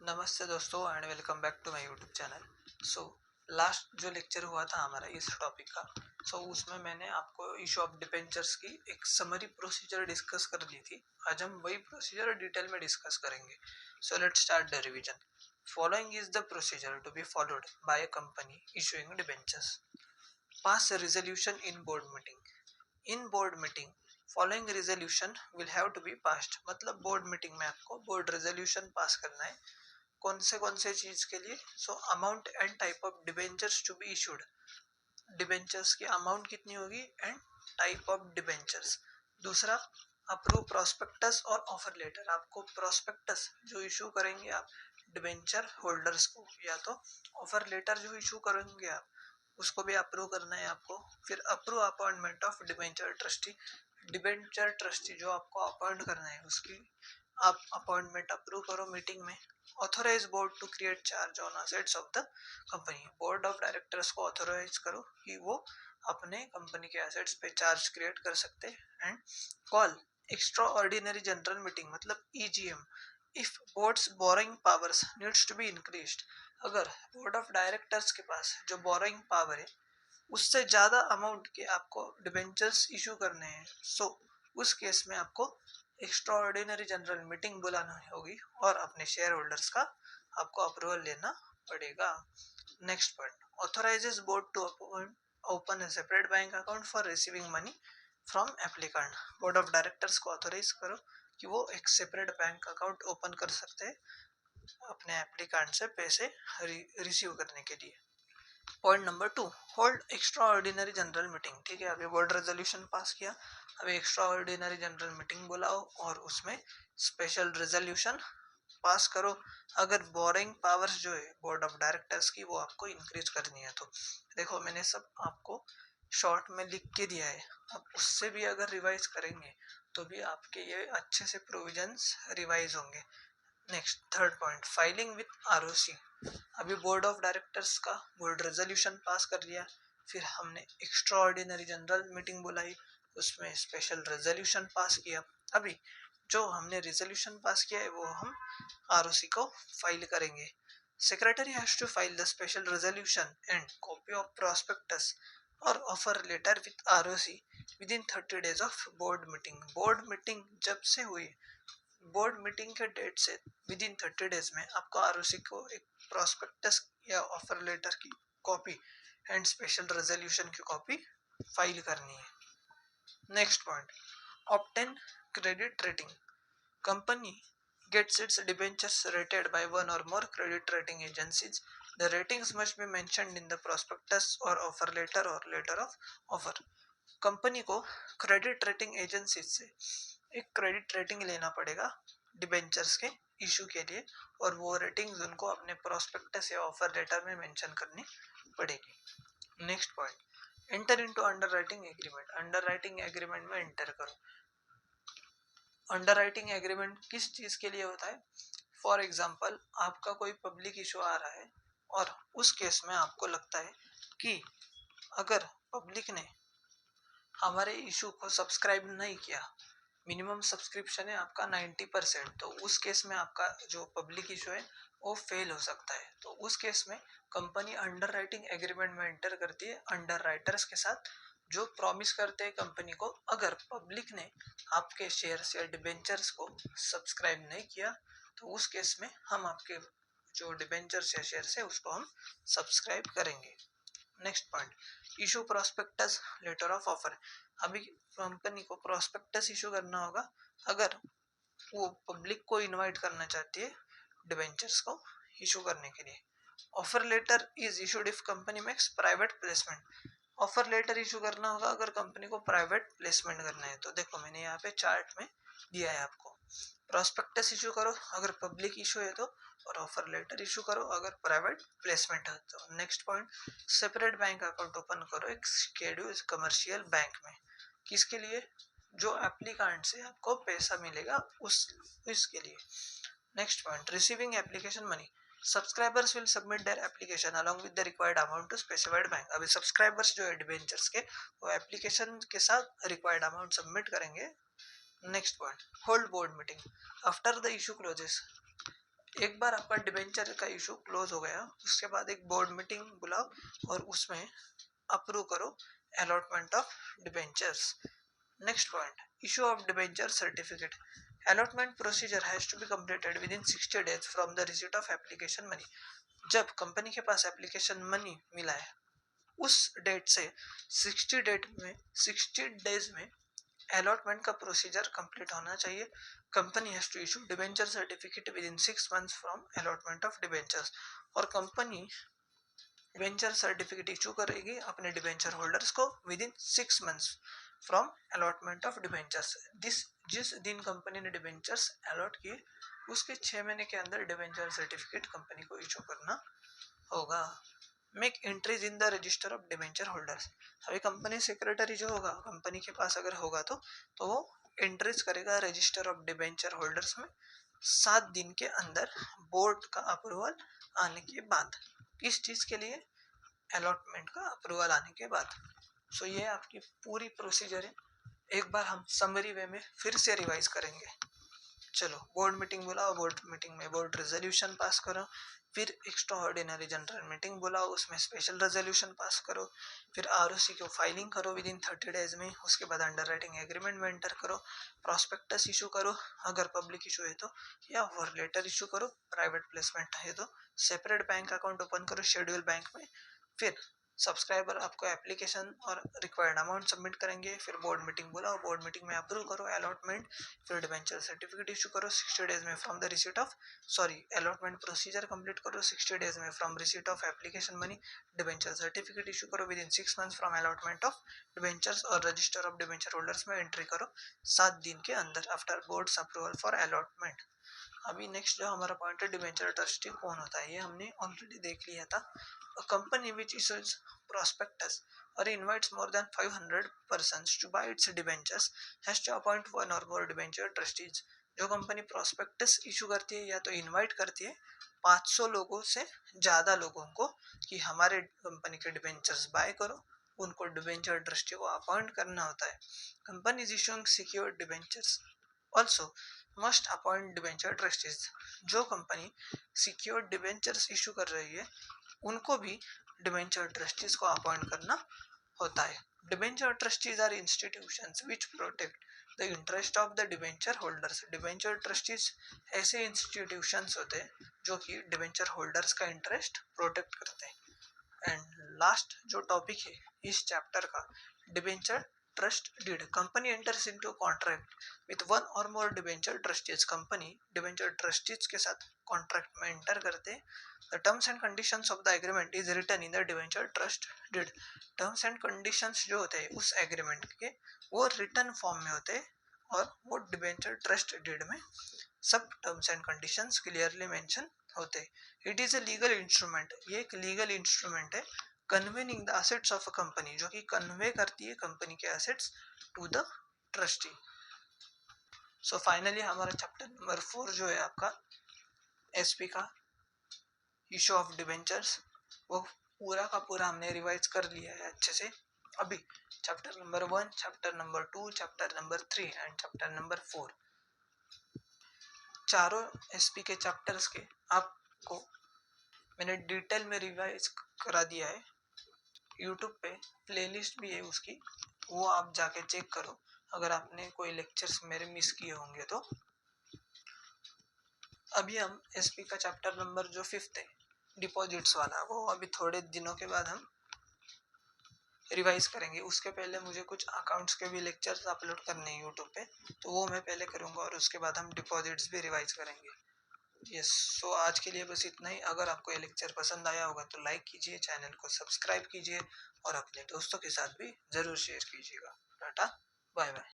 नमस्ते दोस्तों and welcome back to my YouTube channel. So last जो लेक्चर हुआ था हमारा इस टॉपिक का, उसमें मैंने आपको इशू ऑफ डिबेंचर्स की एक समरी प्रोसीजर डिस्कस कर ली थी। आज हम वही प्रोसीजर डिटेल में डिस्कस करेंगे। So let's start the revision. Following is the procedure to be followed by a company issuing debentures. Pass resolution in board meeting. In board meeting following resolution will have to be passed. मतलब board meeting में आपको board resolution pass करना है। कौन से चीज के लिए? Amount and type of debentures to be issued. Debentures की अमाउंट कितनी होगी एंड टाइप ऑफ डिबेंचर्स। दूसरा, अप्रूव प्रोस्पेक्टस और ऑफर लेटर। आपको प्रोस्पेक्टस जो इशू करेंगे आप डिबेंचर होल्डर्स को, या तो ऑफर लेटर जो इशू करेंगे आप उसको भी अप्रूव करना है आपको। फिर approve appointment of debenture trustee. Debenture trustee जो आपको अपॉइंट करना है उसकी आप अपॉइंटमेंट अप्रूव करो मीटिंग में। Authorise board to create charge on assets of the company. Board of directors को ऑथोराइज करो कि वो अपने कंपनी के एसेट्स पे चार्ज क्रिएट कर सकते हैं। And call extraordinary general meeting, मतलब EGM, if boards borrowing powers needs to be increased. अगर बोर्ड ऑफ डायरेक्टर्स के पास जो बोरोइंग पावर है उससे ज्यादा अमाउंट के आपको डिबेंचर्स इशू करने हैं, उस केस में आपको एक्स्ट्रा ऑर्डिनरी जनरल मीटिंग बुलाना होगी और अपने शेयर होल्डर्स का आपको अप्रूवल लेना पड़ेगा। Next point, authorises board to open a separate bank account for receiving money from applicant. Board of directors को ऑथोराइज करो कि वो एक सेपरेट बैंक अकाउंट ओपन कर सकते हैं अपने एप्लीकेंट से पैसे रिसीव करने के लिए। Point number 2, hold extra ordinary general meeting. ठीक है, अभी बोर्ड रेजोल्यूशन पास किया, अभी एक्स्ट्रा ऑर्डिनरी जनरल मीटिंग बुलाओ और उसमें स्पेशल रेजोल्यूशन पास करो। अगर बोरिंग पावर्स जो है बोर्ड ऑफ डायरेक्टर्स की वो आपको इंक्रीज करनी है तो देखो मैंने सब आपको शॉर्ट में लिख के दिया है। अब उससे भी अगर रिवाइज करेंगे तो भी आपके ये अच्छे से प्रोविजंस रिवाइज होंगे। Next third point, filing with ROC. अभी बोर्ड ऑफ डायरेक्टर्स का बोर्ड रेजोल्यूशन पास कर लिया, फिर हमने एक्स्ट्रा ऑर्डिनरी जनरल मीटिंग बुलाई, उसमें स्पेशल रेजोल्यूशन पास किया। अभी जो हमने रेजोल्यूशन पास किया है वो हम आरओसी को फाइल करेंगे। Secretary has to file the special resolution and copy of prospectus और offer letter with ROC within 30 days of board meeting. Board meeting जब से हुई, बोर्ड मीटिंग के डेट से विद इन 30 डेज में आपको आरओसी को एक प्रोस्पेक्टस या ऑफर लेटर की कॉपी एंड स्पेशल रेजोल्यूशन की कॉपी फाइल करनी है। Next point, obtain credit rating. Company gets its debentures rated by one or more credit rating agencies. The ratings must be mentioned in the prospectus or offer letter or letter of offer. Company को credit rating agency से एक credit rating लेना पड़ेगा debentures के issue के लिए, और वो रेटिंग्स उनको अपने प्रोस्पेक्टस या ऑफर लेटर में मेंशन करनी पड़ेगी। Next point, enter into underwriting agreement. Underwriting agreement में एंटर करो। अंडरराइटिंग एग्रीमेंट किस चीज के लिए होता है? फॉर एग्जांपल, आपका कोई पब्लिक इशू आ रहा है और उस केस में आपको लगता है कि अगर पब्लिक ने हमारे इशू को सब्सक्राइब नहीं किया, मिनिमम सब्सक्रिप्शन है आपका 90%, तो उस केस में आपका जो पब्लिक इशू है वो फेल हो सकता है। तो उस केस में कंपनी अंडर राइटिंग एग्रीमेंट में एंटर करती है अंडर राइटर्स के साथ, जो प्रॉमिस करते हैं कंपनी को अगर पब्लिक ने आपके शेयर्स या डिबेंचर्स को सब्सक्राइब नहीं किया तो उस केस में हम आपके जो डिबेंचर्स या शेयर्स है उसको हम सब्सक्राइब करेंगे। Next point, issue prospectus letter of offer. अभी कंपनी को प्रोस्पेक्टस इशू करना होगा अगर वो पब्लिक को इनवाइट करना चाहती है डिबेंचर्स को इशू करने के लिए। Offer letter is issued if company makes private placement. Offer letter issue करना होगा अगर कंपनी को प्राइवेट प्लेसमेंट करना है। तो देखो मैंने यहाँ पे चार्ट में दिया है आपको। प्रोस्पेक्टस इशू करो अगर पब्लिक इशू है तो, और ऑफर लेटर इशू करो अगर प्राइवेट प्लेसमेंट है तो। Next point, separate bank account open करो एक शेड्यूल कमर्शियल बैंक में। किसके लिए? जो एप्लीकेंट से आपको पैसा मिलेगा उसके लिए। Next point, receiving application money. Subscribers will submit their application along with the required amount to specified bank. अभी सब्सक्राइबर्स जो है डिबेंचर्स के, वो एप्लीकेशन के साथ रिक्वायर्ड अमाउंट सबमिट करेंगे। Next point, hold board meeting after the issue closes. एक बार आपका डिबेंचर का इशू क्लोज हो गया, उसके बाद एक बोर्ड मीटिंग बुलाओ और उसमें अप्रूव करो allotment of debentures. Next point, issue of debenture certificate. Allotment procedure has to be completed within 60 days from the receipt of application money. जब कंपनी के पास एप्लीकेशन मनी मिला है उस डेट से 60 डेज में अलॉटमेंट का प्रोसीजर कंप्लीट होना चाहिए। Company has to issue debenture certificate within 6 months from allotment of debentures. और कंपनी डिबेंचर सर्टिफिकेट इशू करेगी अपने डिबेंचर होल्डर्स को within 6 months from allotment of debentures. जिस दिन कंपनी ने डिबेंचर्स अलॉट किए उसके 6 महीने के अंदर डिबेंचर सर्टिफिकेट कंपनी को इशू करना होगा। Make entries in the register of debenture holders. अभी कंपनी सेक्रेटरी जो होगा कंपनी के पास अगर होगा तो वो एंट्रीज करेगा रजिस्टर ऑफ डिबेंचर होल्डर्स में 7 दिन के अंदर बोर्ड का अप्रूवल आने के बाद। किस चीज के लिए? अलॉटमेंट का अप्रूवल आने के बाद। सो ये आपकी पूरी प्रोसीजर है। एक बार हम समरी वे में फिर से रिवाइज करेंगे। चलो, बोर्ड मीटिंग बुलाओ, बोर्ड मीटिंग में बोर्ड रेजोल्यूशन पास करो, फिर एक्स्ट्रा ऑर्डिनरी जनरल मीटिंग बुलाओ, उसमें स्पेशल रेजोल्यूशन पास करो, फिर आरओसी को फाइलिंग करो विद इन 30 डेज में, उसके बाद अंडर राइटिंग एग्रीमेंट में एंटर करो, प्रॉस्पेक्टस इशू करो अगर पब्लिक इशू है तो, या वर लेटर इशू करो प्राइवेट प्लेसमेंट है तो, सेपरेट बैंक अकाउंट ओपन करो शेड्यूल बैंक में, फिर सब्सक्राइबर आपको एप्लीकेशन और रिक्वायर्ड अमाउंट सबमिट करेंगे, फिर बोर्ड मीटिंग बुलाओ, बोर्ड मीटिंग में अप्रूव करो अलॉटमेंट, फिर डिबेंचर सर्टिफिकेट इशू करो 60 डेज में from the receipt of allotment procedure complete करो 60 डेज में from receipt of application money, debenture certificate issue करो within 6 months from allotment of debentures और register of debenture holders में entry करो 7 दिन के अंदर after boards approval for allotment. अभी नेक्स्ट जो हमारा पॉइंट है डिबेंचर ट्रस्टी कौन होता है, ये हमने ऑलरेडी देख लिया था। A company which issues prospectus or invites more than 500 persons to buy its debentures has to appoint one or more debenture trustees। जो कंपनी प्रोस्पेक्टस इशू करती है या तो इनवाइट करती है 500 लोगों से ज़्यादा लोगों को कि हमारे कंपनी के डिबेंचर्स बाय करो, उनको डिबेंचर ट्रस्टी को अपॉइंट करना होता है। Company is issuing secured debentures also must appoint debenture trustees. जो कंपनी सिक्योर्ड डिबेंचर्स इशू कर रही है उनको भी डिबेंचर ट्रस्टीज को अपॉइंट करना होता है। Debenture trustees are institutions which protect the interest of the debenture holders. Debenture trustees ऐसे इंस्टीट्यूशंस होते हैं जो कि डिबेंचर होल्डर्स का इंटरेस्ट प्रोटेक्ट करते हैं। एंड लास्ट जो टॉपिक है इस चैप्टर का, debenture trust deed. Company enters into contract with one or more debenture trustees. Company debenture trustees के साथ कॉन्ट्रैक्ट में एंटर करते हैं। The terms and conditions of the agreement is written in the debenture trust deed। Terms and conditions जो होते हैं उस agreement के वो रिटन फॉर्म में होते हैं और वो डिबेंचर ट्रस्ट डीड में सब terms and conditions clearly mention होते हैं। It is a legal instrument, ये एक लीगल इंस्ट्रूमेंट है conveying the assets of a company, जो कि कन्वे करती है कंपनी के assets to the trustee. So finally हमारा चैप्टर नंबर 4 जो है आपका एसपी का इशू ऑफ डिबेंचर्स, वो पूरा का पूरा हमने रिवाइज कर लिया है अच्छे से। अभी chapter number 1, chapter number 2, chapter number 3 and chapter number 4, चारों एसपी के चैप्टर्स के आपको मैंने डिटेल में रिवाइज करा दिया है। यूट्यूब पे प्लेलिस्ट भी है उसकी, वो आप जाके चेक करो अगर आपने कोई लेक्चर्स मेरे मिस किए होंगे तो। अभी हम एसपी का चैप्टर नंबर जो 5th है डिपॉजिट्स वाला, वो अभी थोड़े दिनों के बाद हम रिवाइज करेंगे। उसके पहले मुझे कुछ अकाउंट्स के भी लेक्चर्स अपलोड करने हैं यूट्यूब पे, तो वो मैं पहले करूँगा और उसके बाद हम डिपॉजिट्स भी रिवाइज करेंगे। यस, सो आज के लिए बस इतना ही। अगर आपको ये लेक्चर पसंद आया होगा तो लाइक कीजिए, चैनल को सब्सक्राइब कीजिए और अपने दोस्तों के साथ भी ज़रूर शेयर कीजिएगा। Tata, bye bye.